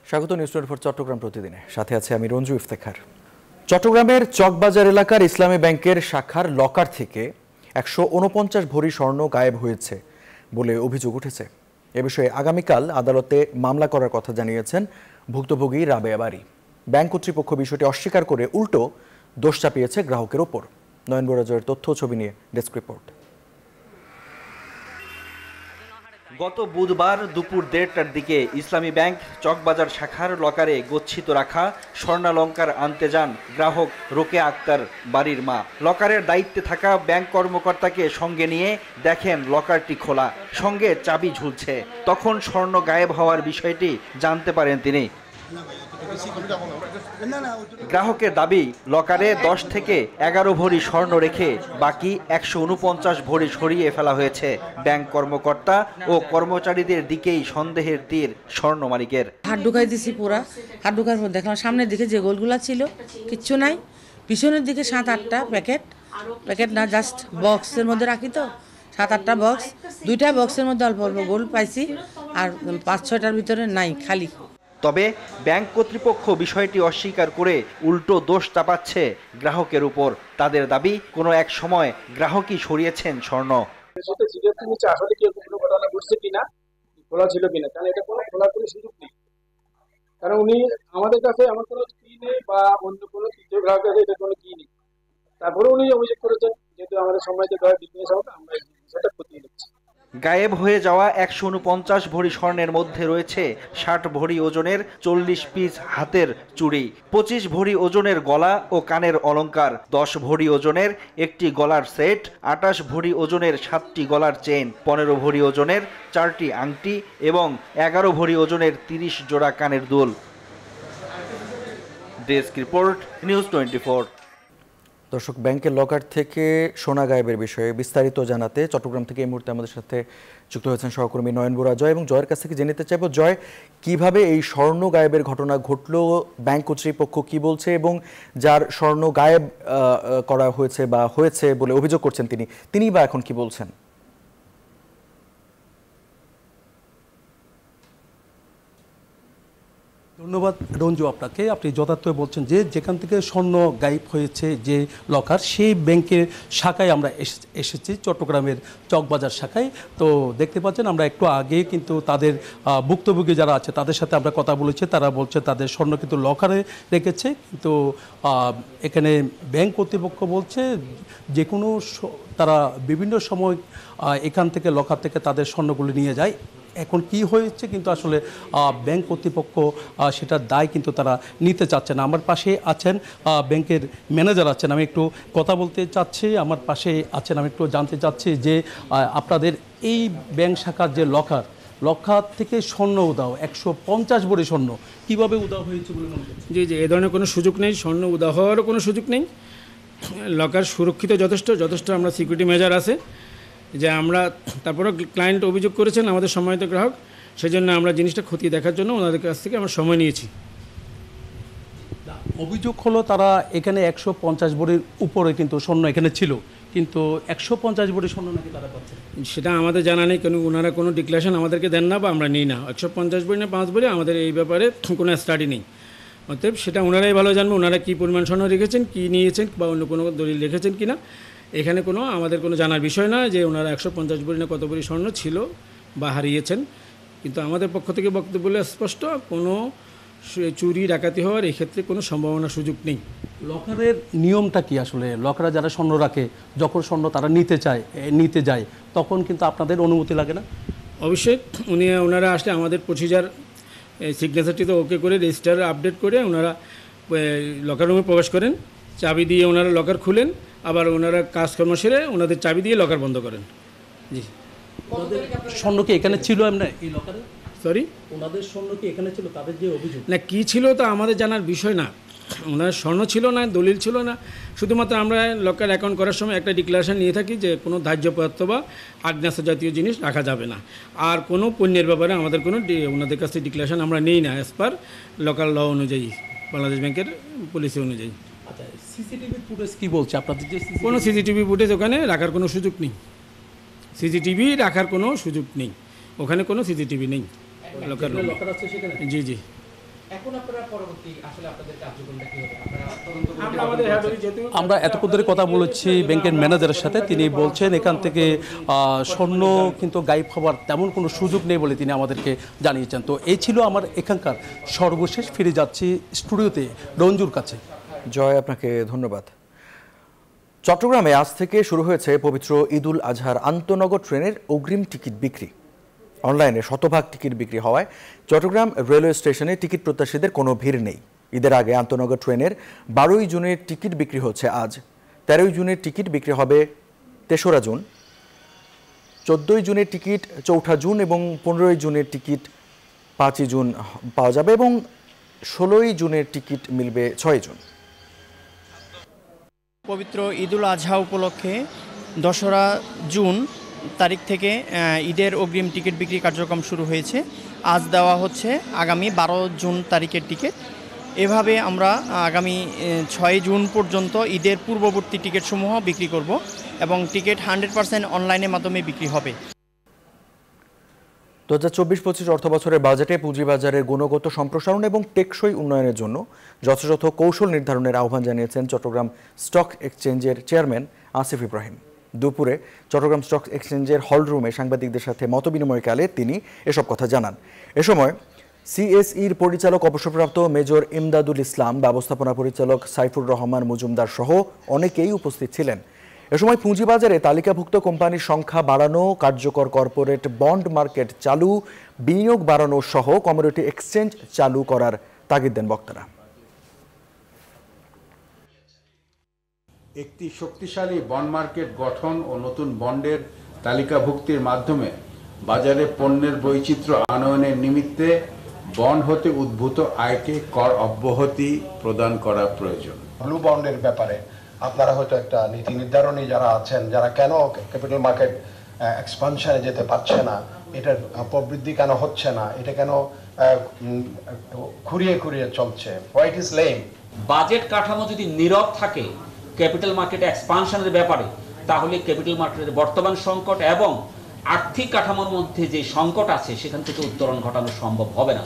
স্বাগত নিউজ 24 চট্টগ্রাম প্রতিদিনে, সাথে আছে আমি রঞ্জু ইফতেখার। চট্টগ্রামের চকবাজার এলাকার ইসলামী ব্যাংকের শাখার লকার থেকে 149 ভরি স্বর্ণ গায়েব হয়েছে বলে অভিযোগ উঠেছে। এ বিষয়ে আগামীকাল আদালতে মামলা করার কথা জানিয়েছেন ভুক্তভোগী রাবেয়া বারী। ব্যাংক কর্তৃপক্ষ বিষয়টি অস্বীকার করে উল্টো দোষ চাপিয়েছে গ্রাহকের ওপর। নয়ন বোরাজয়ের তথ্য ছবি নিয়ে ডেস্ক রিপোর্ট। গত বুধবার দুপুর 1:30টার দিকে ইসলামী ব্যাংক চকবাজার শাখার লকারে গচ্ছিত রাখা স্বর্ণালংকার আনতে যান গ্রাহক রোকেয়া আক্তার বাড়ির মা। লকারের দায়িত্বে থাকা ব্যাংক কর্মকর্তাকে সঙ্গে নিয়ে দেখেন লকারটি খোলা, সঙ্গে চাবি ঝুলছে। তখন স্বর্ণ গায়েব হওয়ার বিষয়টি জানতে পারেন তিনি। গ্রাহকের দাবি, লকারে 10 থেকে 11 ভরি স্বর্ণ রেখে বাকি 149 ভরি সরিয়ে ফেলা হয়েছে। ব্যাংক কর্মকর্তা ও কর্মচারীদের দিকেই সন্দেহের তীর স্বর্ণ মালিকের। হাত ঢুকাই দিছি পুরা, হাত ঢুকার পর দেখলাম সামনের দিকে যে গোলগুলা ছিল কিচ্ছু নাই, পিছনের দিকে 7-8টা প্যাকেট না, জাস্ট বক্সের মধ্যে রাখি তো 7-8টা বক্স, 2টা বক্সের মধ্যে অল্প অল্প গোল্ড পাইছি আর 5-6টার ভিতরে নাই, খালি। তবে ব্যাংক কর্তৃপক্ষ বিষয়টি অস্বীকার করে উল্টো দোষ চাপাচ্ছে গ্রাহকের উপর। তাদের দাবি, কোনো এক সময় গ্রাহকই সরিয়েছেন স্বর্ণ। আসলে কি কোনো ঘটনা ঘটছে কিনা, খোলা ছিল কিনা, কারণ এটা কোনো খোলার কোনো সুযোগ নেই। কারণ উনি আমাদের কাছে এমন কোনো কি নেই বা অন্য কোনো তৃতীয় গ্রাহকের কাছে এটা কোনো কি নেই। তারপরে উনি অভিযোগ করেছেন, যেহেতু আমাদের সময় যে বিজনেস হবে আমরা সেটা খতিয়ে নিচ্ছি। গায়েব হয়ে যাওয়া 149 ভরি স্বর্ণের মধ্যে রয়েছে 60 ভরি ওজনের 40 পিস হাতের চুড়ি, 25 ভরি ওজনের গলা ও কানের অলংকার, 10 ভরি ওজনের একটি গলার সেট, 28 ভরি ওজনের 7টি গলার চেইন, 15 ভরি ওজনের 4টি আংটি এবং 11 ভরি ওজনের 30 জোড়া কানের দুল। Desk report, news 24। দর্শক, ব্যাংকের লকার থেকে সোনা গায়েবের বিষয়ে বিস্তারিত জানাতে চট্টগ্রাম থেকে এই মুহূর্তে আমাদের সাথে যুক্ত হয়েছেন সহকর্মী নয়ন বোরাজয়। এবং জয়ের কাছ থেকে জেনে নিতে চাইব, জয়, কিভাবে এই স্বর্ণ গায়েবের ঘটনা ঘটলো, ব্যাংক কর্তৃপক্ষ কি বলছে এবং যার স্বর্ণ গায়েব করা হয়েছে বা হয়েছে বলে অভিযোগ করছেন তিনি বা এখন কি বলছেন? ধন্যবাদ রঞ্জু আপনাকে। আপনি যথার্থ বলছেন যে যেখান থেকে স্বর্ণ গায়েব হয়েছে যে লকার, সেই ব্যাংকের শাখায় আমরা এসেছি, চট্টগ্রামের চকবাজার শাখায়। তো দেখতে পাচ্ছেন আমরা একটু আগে কিন্তু তাদের ভুক্তভোগী যারা আছে তাদের সাথে আমরা কথা বলেছি। তারা বলছে তাদের স্বর্ণ কিন্তু লকারে রেখেছে, কিন্তু এখানে ব্যাংক কর্তৃপক্ষ বলছে যে কোনো তারা বিভিন্ন সময় এখান থেকে লকার থেকে তাদের স্বর্ণগুলো নিয়ে যায়। এখন কি হয়েছে কিন্তু আসলে ব্যাংক কর্তৃপক্ষ সেটার দায় কিন্তু তারা নিতে চাচ্ছে না। আমার পাশে আছেন ব্যাংকের ম্যানেজার আছেন, আমি একটু কথা বলতে চাচ্ছি। আমার পাশে আছেন, আমি একটু জানতে চাচ্ছি যে আপনাদের এই ব্যাংক শাখার যে লকার থেকে স্বর্ণ উধাও 150 ভরি স্বর্ণ কীভাবে উধাও হয়েছে বলে মনে করছেন? জি, এ ধরনের কোনো সুযোগ নেই, স্বর্ণ উধাও হওয়ারও কোনো সুযোগ নেই। লকার সুরক্ষিত যথেষ্ট আমরা সিকিউরিটি মেজার আছে যে আমরা, তারপরেও ক্লায়েন্ট অভিযোগ করেছেন আমাদের সম্মানিত গ্রাহক, সেজন্য আমরা জিনিসটা খতিয়ে দেখার জন্য ওনাদের কাছ থেকে আমরা সময় নিয়েছি। অভিযোগ হলো তারা এখানে 150 ভরির উপরে কিন্তু স্বর্ণ এখানে ছিল, কিন্তু 150 ভরি স্বর্ণ নাকি তারা পাচ্ছে। সেটা আমাদের জানা নেই, কেন ওনারা কোনো ডিক্লারেশন আমাদেরকে দেন না বা আমরা নিই না। 150 ভরি না 5 ভরি আমাদের এই ব্যাপারে কোনো স্টাডি নেই। অতএব সেটা ওনারাই ভালো জানবে, ওনারা কী পরিমাণ স্বর্ণ রেখেছেন, কী নিয়েছেন বা অন্য কোনো দলিল রেখেছেন কি না। এখানে কোনো আমাদের কোনো জানার বিষয় না যে ওনারা 150 ভরি না কত ভরি স্বর্ণ ছিল বা হারিয়েছেন। কিন্তু আমাদের পক্ষ থেকে বক্তব্য বলে স্পষ্ট, কোনো চুরি ডাকাতি হওয়ার এক্ষেত্রে কোনো সম্ভাবনা সুযোগ নেই। লকারের নিয়মটা কি আসলে? লকারে যারা স্বর্ণ রাখে, যখন স্বর্ণ তারা নিতে যায় তখন কিন্তু আপনাদের অনুমতি লাগে না? অবশ্যই ওনারা আসলে আমাদের প্রসিজার সিগনেচারটিতে ওকে করে রেজিস্টার আপডেট করে ওনারা লকার রুমে প্রবেশ করেন, চাবি দিয়ে ওনারা লকার খুলেন, আবার ওনারা কাজকর্ম সেরে ওনাদের চাবি দিয়ে লকার বন্ধ করেন। জি, স্বর্ণ কি এখানে ছিল এমনি এই লকারে? সরি, ওনাদের স্বর্ণ কি এখানে ছিল? তাদের যে অভিযোগ না কী ছিল তা আমাদের জানার বিষয় না। ওনার স্বর্ণ ছিল না, দলিল ছিল না, শুধুমাত্র আমরা লকার অ্যাকাউন্ট করার সময় একটা ডিক্লারেশন নিয়ে থাকি যে কোনো ধার্য পদার্থ বা আগ্নেয়াস্ত্র জাতীয় জিনিস রাখা যাবে না। আর কোনো পণ্যের ব্যাপারে আমাদের কোনো ওনাদের কাছ থেকে ডিক্লারেশন আমরা নিই না, অ্যাজ পার লোকাল ল অনুযায়ী, বাংলাদেশ ব্যাংকের পলিসি অনুযায়ী। আচ্ছা, সিসিটিভি ফুটেজ কি বলছে আপনাদের? যে কোনো সিসিটিভি ফুটেজ ওখানে রাখার কোনো সুযোগ নেই, সিসিটিভি রাখার কোনো সুযোগ নেই, ওখানে কোনো সিসিটিভি নেই। লকার আছে সেখানে? জি। এখন আপনারা পরবর্তী আসলে আপনাদের কার্যক্রমটা কি হবে? আপনারা তদন্ত করে আমরা আমাদের যেহেতু আমরা এতক্ষণ ধরে কথা বলেছি ব্যাংকের ম্যানেজারের সাথে, তিনি বলছেন এখান থেকে স্বর্ণ কিন্তু গায়েব হওয়ার তেমন কোনো সুযোগ নেই বলে তিনি আমাদেরকে জানিয়েছেন। তো এই ছিল আমার এখানকার সর্বশেষ। ফিরে যাচ্ছি স্টুডিওতে রঞ্জুর কাছে। জয়, আপনাকে ধন্যবাদ। চট্টগ্রামে আজ থেকে শুরু হয়েছে পবিত্র ঈদুল আজহার আন্তনগর ট্রেনের অগ্রিম টিকিট বিক্রি। অনলাইনে শতভাগ টিকিট বিক্রি হওয়ায় চট্টগ্রাম রেলওয়ে স্টেশনে টিকিট প্রত্যাশীদের কোনো ভিড় নেই। ঈদের আগে আন্তনগর ট্রেনের 12ই জুনের টিকিট বিক্রি হচ্ছে আজ, 13ই জুনের টিকিট বিক্রি হবে 3রা জুন, 14ই জুনের টিকিট 4ঠা জুন এবং 15ই জুনের টিকিট 5ই জুন পাওয়া যাবে এবং 16ই জুনের টিকিট মিলবে 6ই জুন। পবিত্র ঈদুল আজহা উপলক্ষে 2রা জুন তারিখ থেকে ঈদের অগ্রিম টিকিট বিক্রি কার্যক্রম শুরু হয়েছে। আজ দেওয়া হচ্ছে আগামী 12 জুন তারিখের টিকিট। এভাবে আমরা আগামী 6 জুন পর্যন্ত ঈদের পূর্ববর্তী টিকিটসমূহ বিক্রি করব এবং টিকিট 100% অনলাইনের মাধ্যমে বিক্রি হবে। 2024-25 অর্থ বছরের বাজেটে পুঁজিবাজারের গুণগত সম্প্রসারণ এবং টেকসই উন্নয়নের জন্য যথাযথ কৌশল নির্ধারণের আহ্বান জানিয়েছেন চট্টগ্রাম স্টক এক্সচেঞ্জের চেয়ারম্যান আসিফ ইব্রাহিম। দুপুরে চট্টগ্রাম স্টক এক্সচেঞ্জের হলরুমে সাংবাদিকদের সাথে মতবিনিময়কালে তিনি এসব কথা জানান। এ সময় সিএসইর পরিচালক অবসরপ্রাপ্ত মেজর ইমদাদুল ইসলাম, ব্যবস্থাপনা পরিচালক সাইফুর রহমান মজুমদার সহ অনেকেই উপস্থিত ছিলেন। এ সময় পুঁজিবাজারে তালিকাভুক্ত কোম্পানির সংখ্যা বাড়ানো, কার্যকর কর্পোরেট বন্ড মার্কেট চালু, বিনিয়োগ বাড়ানো সহ কমোডিটি এক্সচেঞ্জ চালু করার তাগিদ দেন বক্তারা। একটি শক্তিশালী বন্ড মার্কেট গঠন ও নতুন বন্ডের তালিকাভুক্তির মাধ্যমে বাজারে পণ্যের বৈচিত্র্য আনয়নের নিমিত্তে বন্ড হতে উদ্ভূত আয়কে কর অব্যাহতি প্রদান করা প্রয়োজন। ব্লু বন্ডের ব্যাপারে আপনারা হয়তো একটা নীতি নির্ধারণী যারা আছেন, যারা কেন ক্যাপিটাল মার্কেট এক্সপানশনে যেতে পারছে না, এটার প্রবৃদ্ধি কেন হচ্ছে না, এটা কেন খুঁড়িয়ে খুঁড়িয়ে চলছে, হোয়াইট ইজ লেম। বাজেট কাঠামো যদি নীরব থাকে ক্যাপিটাল মার্কেট এক্সপানশনের ব্যাপারে, তাহলে ক্যাপিটাল মার্কেটের বর্তমান সংকট এবং আর্থিক কাঠামোর মধ্যে যে সংকট আছে সেখান থেকে উত্তরণ ঘটানো সম্ভব হবে না।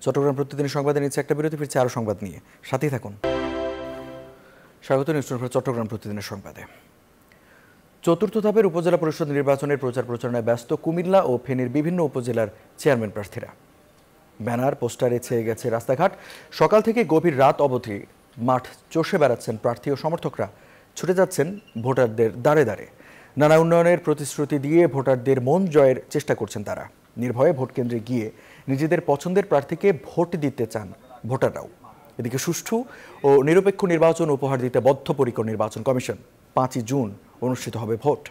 চট্টগ্রাম প্রতিদিনের সংবাদে নিচ্ছে একটা বিরতি, ফিরছে আরো সংবাদ নিয়ে, সাথেই থাকুন। স্বাগত চট্টগ্রাম প্রতিদিনের সংবাদে। চতুর্থ ধাপের উপজেলা পরিষদ নির্বাচনের প্রচার প্রচারণায় ব্যস্ত কুমিল্লা ও ফেনীর বিভিন্ন উপজেলার চেয়ারম্যান প্রার্থীরা। ব্যানার পোস্টারে ছেয়ে গেছে রাস্তাঘাট। সকাল থেকে গভীর রাত অবধি মাঠ চষে বেড়াচ্ছেন প্রার্থী ও সমর্থকরা, ছুটে যাচ্ছেন ভোটারদের দ্বারে দ্বারে। নানা উন্নয়নের প্রতিশ্রুতি দিয়ে ভোটারদের মন জয়ের চেষ্টা করছেন তারা। নির্ভয়ে ভোট কেন্দ্রে গিয়ে নিজেদের পছন্দের প্রার্থীকে ভোট দিতে চান ভোটাররাও। এদিকে সুষ্ঠু ও নিরপেক্ষ নির্বাচন উপহার দিতে বদ্ধপরিকর নির্বাচন কমিশন। 5ই জুন অনুষ্ঠিত হবে ভোট।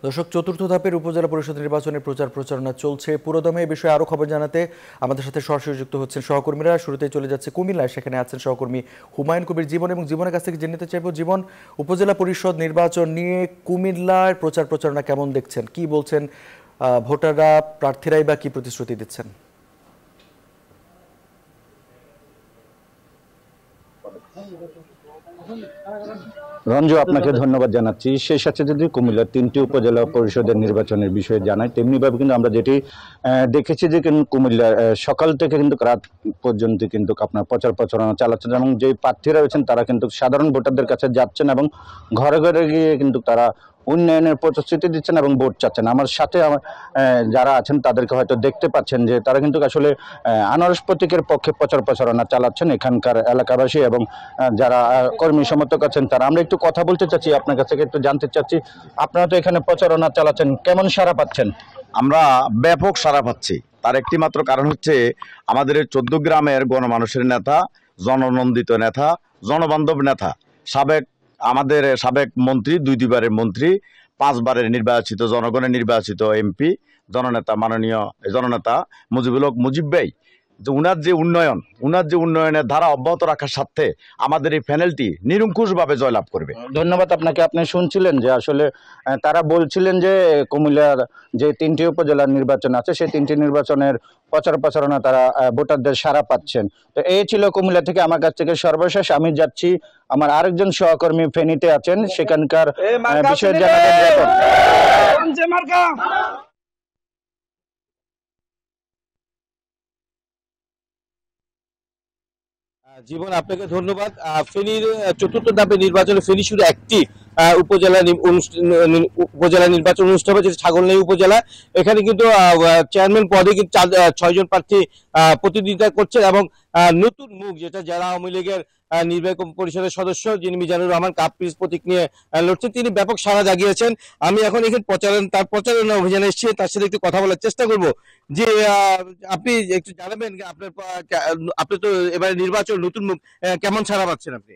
দর্শক, চতুর্থ ধাপের উপজেলা পরিষদ নির্বাচনের প্রচার প্রচারণা চলছে পুরোদমে। এই বিষয়ে আরও খবর জানাতে আমাদের সাথে সরাসরি যুক্ত হচ্ছেন সহকর্মীরা। শুরুতেই চলে যাচ্ছে কুমিল্লায়, সেখানে আছেন সহকর্মী হুমায়ুন কবির জীবন, এবং জীবনের কাছ থেকে জেনে নিতে চাইব, জীবন, উপজেলা পরিষদ নির্বাচন নিয়ে কুমিল্লার প্রচার প্রচারণা কেমন দেখছেন? কি বলছেন ভোটাররা, প্রার্থীরাই বা কি প্রতিশ্রুতি দিচ্ছেন? রঞ্জু, আপনাকে ধন্যবাদ জানাচ্ছি। সেই সাথে যদি কুমিল্লার 3টি উপজেলা পরিষদের নির্বাচনের বিষয়ে জানাই, তেমনিভাবে কিন্তু আমরা যেটি দেখেছি যে কুমিল্লা সকাল থেকে কিন্তু রাত পর্যন্ত কিন্তু আপনার প্রচার প্রচারণা চালাচ্ছেন এবং যে প্রার্থীরা রয়েছেন তারা কিন্তু সাধারণ ভোটারদের কাছে যাচ্ছেন এবং ঘরে ঘরে গিয়ে কিন্তু তারা উন্নয়নের প্রতিশ্রুতি দিচ্ছেন এবং ভোট চাচ্ছেন। আমার সাথে যারা আছেন তাদেরকে হয়তো দেখতে পাচ্ছেন যে তারা কিন্তু আসলে আনারস প্রতীকের পক্ষে প্রচার প্রচারণা চালাচ্ছেন এখানকার এলাকাবাসী এবং যারা কর্মী সমর্থক আছেন তারা। আমরা একটু কথা বলতে চাচ্ছি, আপনার কাছ থেকে একটু জানতে চাচ্ছি, আপনারা তো এখানে প্রচারণা চালাচ্ছেন, কেমন সাড়া পাচ্ছেন? আমরা ব্যাপক সাড়া পাচ্ছি। তার একটি মাত্র কারণ হচ্ছে আমাদের 14 গ্রামের গণমানুষের নেতা, জননন্দিত নেতা, জনবান্ধব নেতা, আমাদের সাবেক মন্ত্রী, 2 বারের মন্ত্রী, 5 বারের নির্বাচিত, জনগণের নির্বাচিত এমপি, জননেতা, মাননীয় জননেতা মুজিবুল হক মুজিব ভাই, যে উনার যে উন্নয়নের ধারা অব্যাহত রাখার সাথে আমাদের এই প্যানেলটি নিরঙ্কুশভাবে জয়লাভ করবে। ধন্যবাদ আপনাকে। আপনি শুনছিলেন যে আসলে তারা বলছিলেন যে কুমিল্লার যে 3টি উপজেলার নির্বাচন আছে সেই 3টি নির্বাচনের প্রচার প্রচারণা তারা ভোটারদের সাড়া পাচ্ছেন। তো এই ছিল কুমিল্লা থেকে আমার কাছ থেকে সর্বশেষ। আমি যাচ্ছি, আমার আরেকজন সহকর্মী ফেনীতে আছেন, সেখানকার বিষয়ে জানাবেন। জীবন, আপনাকে ধন্যবাদ। ফেনীর চতুর্থ ধাপে নির্বাচনে ফেনী শুধু একটি উপজেলা নির্বাচন অনুষ্ঠিত হবে, যেটা ছাগলনাইয়া উপজেলা। এখানে কিন্তু চেয়ারম্যান পদে কিন্তু 6 জন প্রার্থী প্রতিদ্বন্দ্বিতা করছেন এবং নতুন মুখ, যেটা জেলা আওয়ামী লীগের নির্বাহী পরিষদের সদস্য যিনি মিজানুর রহমান কাপ পিস প্রতীক নিয়ে লড়ছেন, তিনি ব্যাপক সাড়া জাগিয়েছেন। আমি এখন এখানে তার প্রচারণা অভিযানে এসেছি, তার সাথে একটু কথা বলার চেষ্টা করব। যে আপনি একটু জানাবেন, আপনি তো এবারে নির্বাচন নতুন মুখ, কেমন সাড়া পাচ্ছেন আপনি?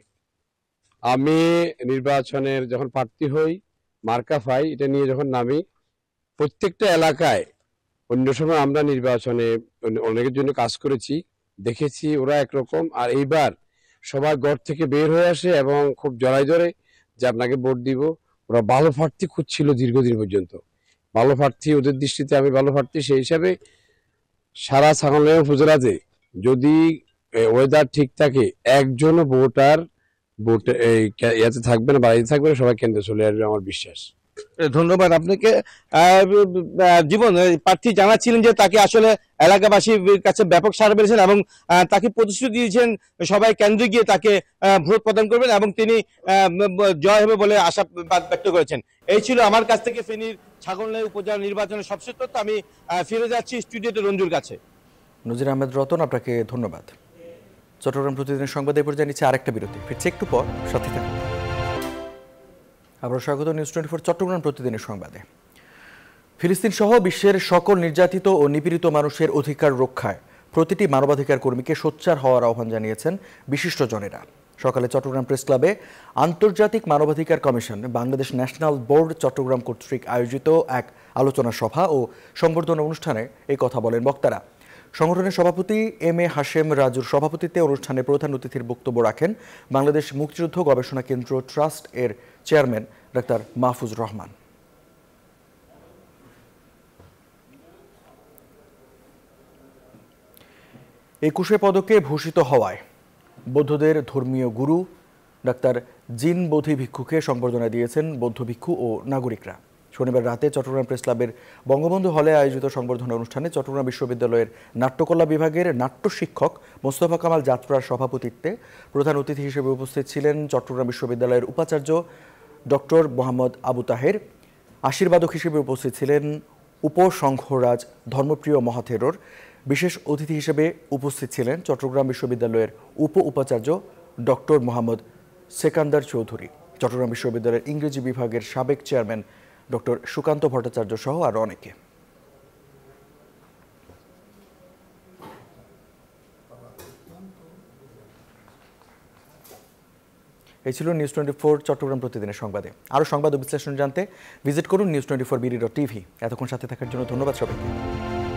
আমি নির্বাচনের যখন প্রার্থী হই, মার্কা পাই, এটা নিয়ে যখন নামি, প্রত্যেকটা এলাকায় অন্য সময় আমরা নির্বাচনে অনেকের জন্য কাজ করেছি, দেখেছি ওরা একরকম, আর এইবার সবাই ঘর থেকে বের হয়ে আসে এবং খুব জড়াই ধরে যে আপনাকে ভোট দিব। ওরা ভালো প্রার্থী খুঁজছিল দীর্ঘদিন পর্যন্ত, ভালো প্রার্থী, ওদের দৃষ্টিতে আমি ভালো প্রার্থী। সেই হিসাবে সারা ছাগলনাইয়া উপজেলাতে যদি ওয়েদার ঠিক থাকে, একজনও ভোটার ইয়াতে থাকবে না, বাড়িতে থাকবে না, সবাই কেন্দ্রে চলে আসবে, আমার বিশ্বাস। ধন্যবাদ আপনাকে। জীবন, প্রার্থী জানাচ্ছিলেন যে তাকে আসলে এলাকাবাসীর কাছে ব্যাপক সাড়া পেয়েছেন এবং তাকে প্রতিশ্রুতি দিয়েছেন সবাই কেন্দ্রে গিয়ে তাকে ভোট প্রদান করবেন এবং তিনি জয় হবে বলে আশাবাদ ব্যক্ত করেছেন। এই ছিল আমার কাছ থেকে ফেনীর ছাগলনাইয়া উপজেলা নির্বাচনের সবশেষ তথ্য। আমি ফিরে যাচ্ছি স্টুডিওতে রঞ্জুর কাছে। নজির আহমেদ রতন, আপনাকে ধন্যবাদ। চট্টগ্রাম প্রতিদিনের সংবাদে পর্যায়ে নিচ্ছে আরেকটা বিরতি, ফিরছে একটু পর, সাথে থাকুন। আবার স্বাগত নিউজ 24 চট্টগ্রাম প্রতিদিনের সংবাদে। ফিলিস্তিন সহ বিশ্বের সকল নির্যাতিত ও নিপীড়িত মানুষের অধিকার রক্ষায় প্রতিটি মানবাধিকার কর্মীকে সোচ্চার হওয়ার আহ্বান জানিয়েছেন বিশিষ্টজনেরা। সকালে চট্টগ্রাম প্রেস ক্লাবে আন্তর্জাতিক মানবাধিকার commission Bangladesh national board Chattogram কর্তৃক আয়োজিত এক আলোচনা সভা ও সংবর্ধনা অনুষ্ঠানে এই কথা বলেন বক্তারা। সংগঠনের সভাপতি এম এ হাশেম রাজুর সভাপতিত্বে অনুষ্ঠানে প্রধান অতিথির বক্তব্য রাখেন বাংলাদেশ মুক্তিযুদ্ধ গবেষণা কেন্দ্র ট্রাস্ট এর চেয়ারম্যান ডাক্তার মাহফুজ রহমান। 21 পদকে ভূষিত হওয়ায় বৌদ্ধদের ধর্মীয় গুরু ডাক্তার জিন বোধি ভিক্ষুকে সংবর্ধনা দিয়েছেন বৌদ্ধ ভিক্ষু ও নাগরিকরা। শনিবার রাতে চট্টগ্রাম প্রেস ক্লাবের বঙ্গবন্ধু হলে আয়োজিত সংবর্ধনা অনুষ্ঠানে চট্টগ্রাম বিশ্ববিদ্যালয়ের নাট্যকলা বিভাগের নাট্য শিক্ষক মোস্তফা কামাল যাত্রার সভাপতিত্বে প্রধান অতিথি হিসেবে উপস্থিত ছিলেন চট্টগ্রাম বিশ্ববিদ্যালয়ের উপাচার্য ডক্টর মোহাম্মদ আবু তাহের। আশীর্বাদক হিসেবে উপস্থিত ছিলেন উপসংঘরাজ ধর্মপ্রিয় মহাথেরোর। বিশেষ অতিথি হিসেবে উপস্থিত ছিলেন চট্টগ্রাম বিশ্ববিদ্যালয়ের উপাচার্য ডক্টর মোহাম্মদ সেকান্দার চৌধুরী, চট্টগ্রাম বিশ্ববিদ্যালয়ের ইংরেজি বিভাগের সাবেক চেয়ারম্যান ডক্টর সুকান্ত ভট্টাচার্য সহ আরও অনেকে। এই ছিল নিউজ 24 চট্টগ্রাম প্রতিদিনের সংবাদে। আরও সংবাদ ও বিশ্লেষণ জানতে ভিজিট করুন news24bd.tv। এতক্ষণ সাথে থাকার জন্য ধন্যবাদ সবাইকে।